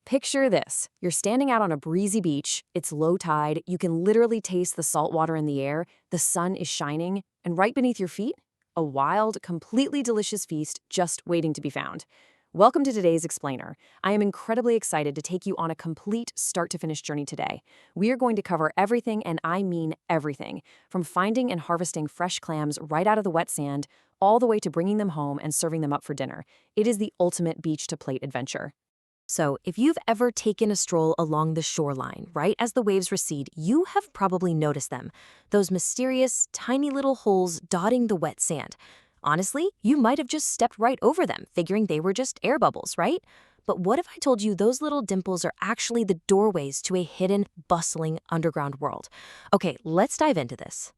Picture this. You're standing out on a breezy beach, it's low tide, you can literally taste the salt water in the air, the sun is shining, and right beneath your feet, a wild, completely delicious feast just waiting to be found. Welcome to today's Explainer. I am incredibly excited to take you on a complete start-to-finish journey today. We are going to cover everything, and I mean everything, from finding and harvesting fresh clams right out of the wet sand, all the way to bringing them home and serving them up for dinner. It is the ultimate beach-to-plate adventure. So, if you've ever taken a stroll along the shoreline, right as the waves recede, you have probably noticed them. Those mysterious, tiny little holes dotting the wet sand. Honestly, you might have just stepped right over them, figuring they were just air bubbles, right? But what if I told you those little dimples are actually the doorways to a hidden, bustling underground world? Okay, let's dive into this.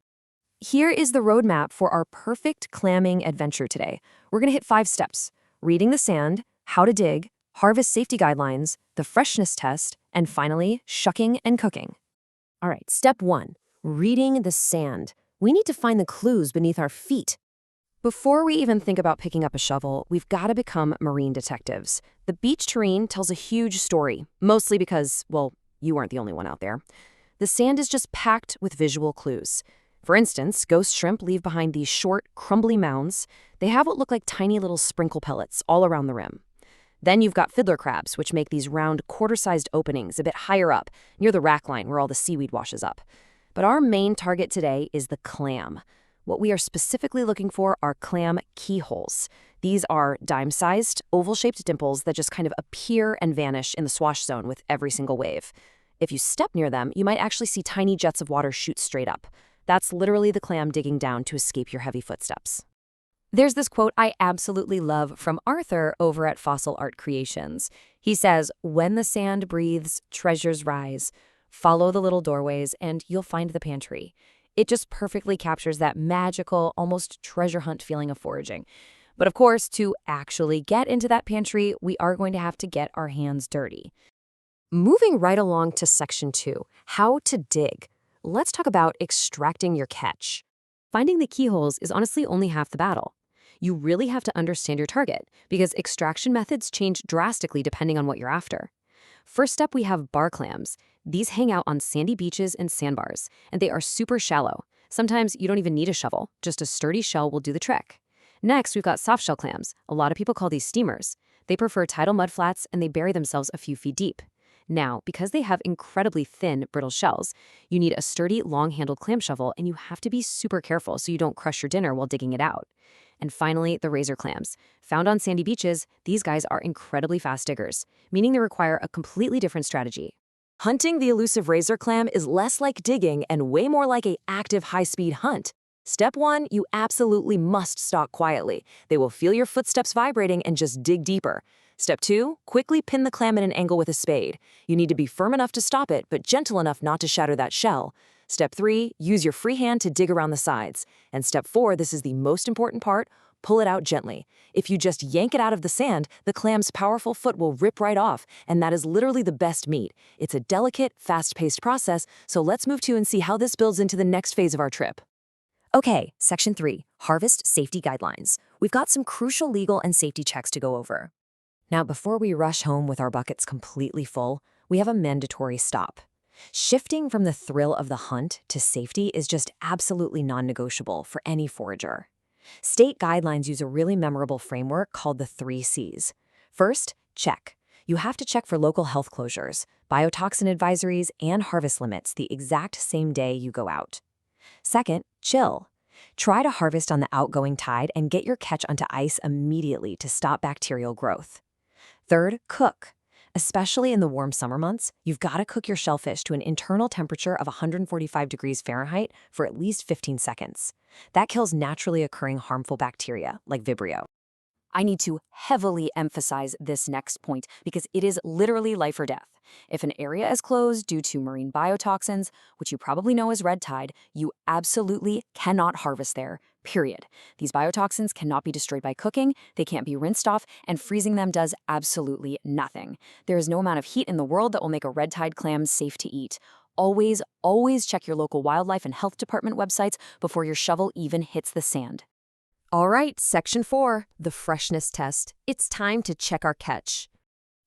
Here is the roadmap for our perfect clamming adventure today. We're going to hit 5 steps: reading the sand, how to dig, harvest safety guidelines, the freshness test, and finally, shucking and cooking. All right, step 1, reading the sand. We need to find the clues beneath our feet. Before we even think about picking up a shovel, we've got to become marine detectives. The beach terrain tells a huge story, mostly because, well, you weren't the only one out there. The sand is just packed with visual clues. For instance, ghost shrimp leave behind these short, crumbly mounds. They have what look like tiny little sprinkle pellets all around the rim. Then you've got fiddler crabs, which make these round, quarter-sized openings a bit higher up, near the rack line where all the seaweed washes up. But our main target today is the clam. What we are specifically looking for are clam keyholes. These are dime-sized, oval-shaped dimples that just kind of appear and vanish in the swash zone with every single wave. If you step near them, you might actually see tiny jets of water shoot straight up. That's literally the clam digging down to escape your heavy footsteps. There's this quote I absolutely love from Arthur over at Fossil Art Creations. He says, "When the sand breathes, treasures rise. Follow the little doorways and you'll find the pantry." It just perfectly captures that magical, almost treasure hunt feeling of foraging. But of course, to actually get into that pantry, we are going to have to get our hands dirty. Moving right along to section 2, how to dig. Let's talk about extracting your catch. Finding the keyholes is honestly only half the battle. You really have to understand your target, because extraction methods change drastically depending on what you're after. First up, we have bar clams. These hang out on sandy beaches and sandbars, and they are super shallow. Sometimes you don't even need a shovel, just a sturdy shell will do the trick. Next, we've got soft-shell clams. A lot of people call these steamers. They prefer tidal mudflats, and they bury themselves a few feet deep. Now, because they have incredibly thin, brittle shells, you need a sturdy, long-handled clam shovel, and you have to be super careful so you don't crush your dinner while digging it out. And finally, the razor clams. Found on sandy beaches, these guys are incredibly fast diggers, meaning they require a completely different strategy. Hunting the elusive razor clam is less like digging and way more like an active high-speed hunt. Step 1, you absolutely must stalk quietly. They will feel your footsteps vibrating and just dig deeper. Step 2, quickly pin the clam at an angle with a spade. You need to be firm enough to stop it, but gentle enough not to shatter that shell. Step 3, use your free hand to dig around the sides. And step 4, this is the most important part, pull it out gently. If you just yank it out of the sand, the clam's powerful foot will rip right off, and that is literally the best meat. It's a delicate, fast-paced process, so let's move to and see how this builds into the next phase of our trip. Okay, section 3, harvest safety guidelines. We've got some crucial legal and safety checks to go over. Now, before we rush home with our buckets completely full, we have a mandatory stop. Shifting from the thrill of the hunt to safety is just absolutely non-negotiable for any forager. State guidelines use a really memorable framework called the 3 C's. First, check. You have to check for local health closures, biotoxin advisories, and harvest limits the exact same day you go out. Second, chill. Try to harvest on the outgoing tide and get your catch onto ice immediately to stop bacterial growth. Third, cook. Especially in the warm summer months, you've got to cook your shellfish to an internal temperature of 145 degrees Fahrenheit for at least 15 seconds. That kills naturally occurring harmful bacteria, like Vibrio. I need to heavily emphasize this next point because it is literally life or death. If an area is closed due to marine biotoxins, which you probably know as red tide, you absolutely cannot harvest there, period. These biotoxins cannot be destroyed by cooking, they can't be rinsed off, and freezing them does absolutely nothing. There is no amount of heat in the world that will make a red tide clam safe to eat. Always, always check your local wildlife and health department websites before your shovel even hits the sand. All right, section 4, the freshness test. It's time to check our catch.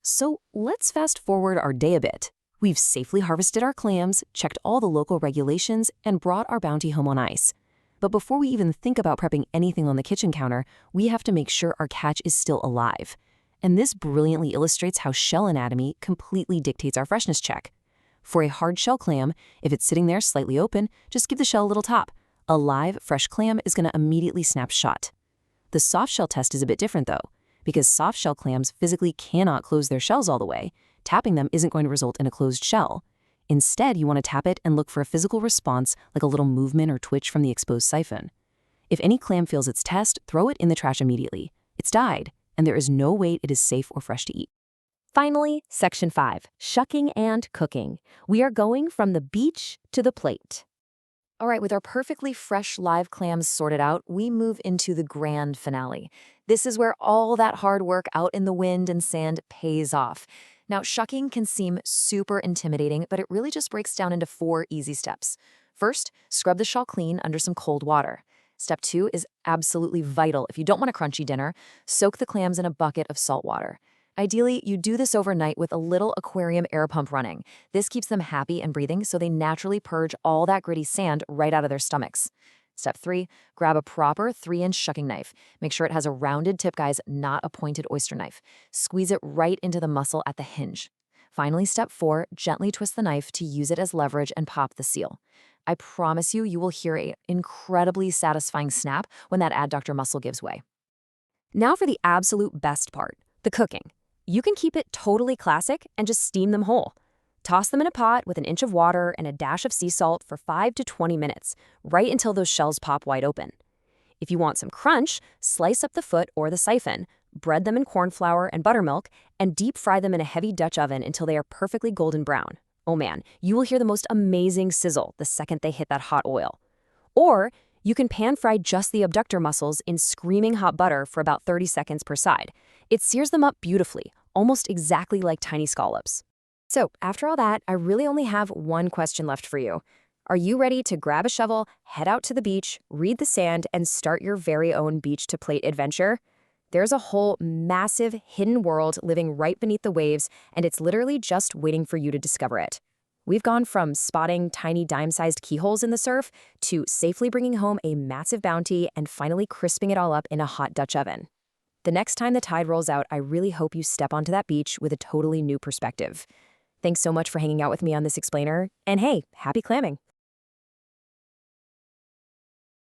So let's fast forward our day a bit. We've safely harvested our clams, checked all the local regulations, and brought our bounty home on ice. But before we even think about prepping anything on the kitchen counter, we have to make sure our catch is still alive. And this brilliantly illustrates how shell anatomy completely dictates our freshness check. For a hard shell clam, if it's sitting there slightly open, just give the shell a little tap. A live, fresh clam is going to immediately snap shut. The soft shell test is a bit different though, because soft shell clams physically cannot close their shells all the way. Tapping them isn't going to result in a closed shell. Instead, you want to tap it and look for a physical response like a little movement or twitch from the exposed siphon. If any clam fails its test, throw it in the trash immediately. It's died, and there is no way it is safe or fresh to eat. Finally, Section 5, Shucking and Cooking. We are going from the beach to the plate. All right, with our perfectly fresh live clams sorted out, we move into the grand finale. This is where all that hard work out in the wind and sand pays off. Now, shucking can seem super intimidating, but it really just breaks down into 4 easy steps. First, scrub the shell clean under some cold water. Step 2 is absolutely vital. If you don't want a crunchy dinner, soak the clams in a bucket of salt water. Ideally, you do this overnight with a little aquarium air pump running. This keeps them happy and breathing so they naturally purge all that gritty sand right out of their stomachs. Step 3, grab a proper 3-inch shucking knife. Make sure it has a rounded tip, guys, not a pointed oyster knife. Squeeze it right into the muscle at the hinge. Finally, step 4, gently twist the knife to use it as leverage and pop the seal. I promise you will hear an incredibly satisfying snap when that adductor muscle gives way. Now for the absolute best part, the cooking. You can keep it totally classic and just steam them whole. Toss them in a pot with an inch of water and a dash of sea salt for 5 to 20 minutes, right until those shells pop wide open. If you want some crunch, slice up the foot or the siphon, bread them in corn flour and buttermilk, and deep fry them in a heavy Dutch oven until they are perfectly golden brown. Oh man, you will hear the most amazing sizzle the second they hit that hot oil. Or you can pan fry just the abductor muscles in screaming hot butter for about 30 seconds per side. It sears them up beautifully, almost exactly like tiny scallops. So after all that, I really only have one question left for you. Are you ready to grab a shovel, head out to the beach, read the sand, and start your very own beach-to-plate adventure? There's a whole massive hidden world living right beneath the waves, and it's literally just waiting for you to discover it. We've gone from spotting tiny dime-sized keyholes in the surf to safely bringing home a massive bounty and finally crisping it all up in a hot Dutch oven. The next time the tide rolls out, I really hope you step onto that beach with a totally new perspective. Thanks so much for hanging out with me on this explainer, and hey, happy clamming!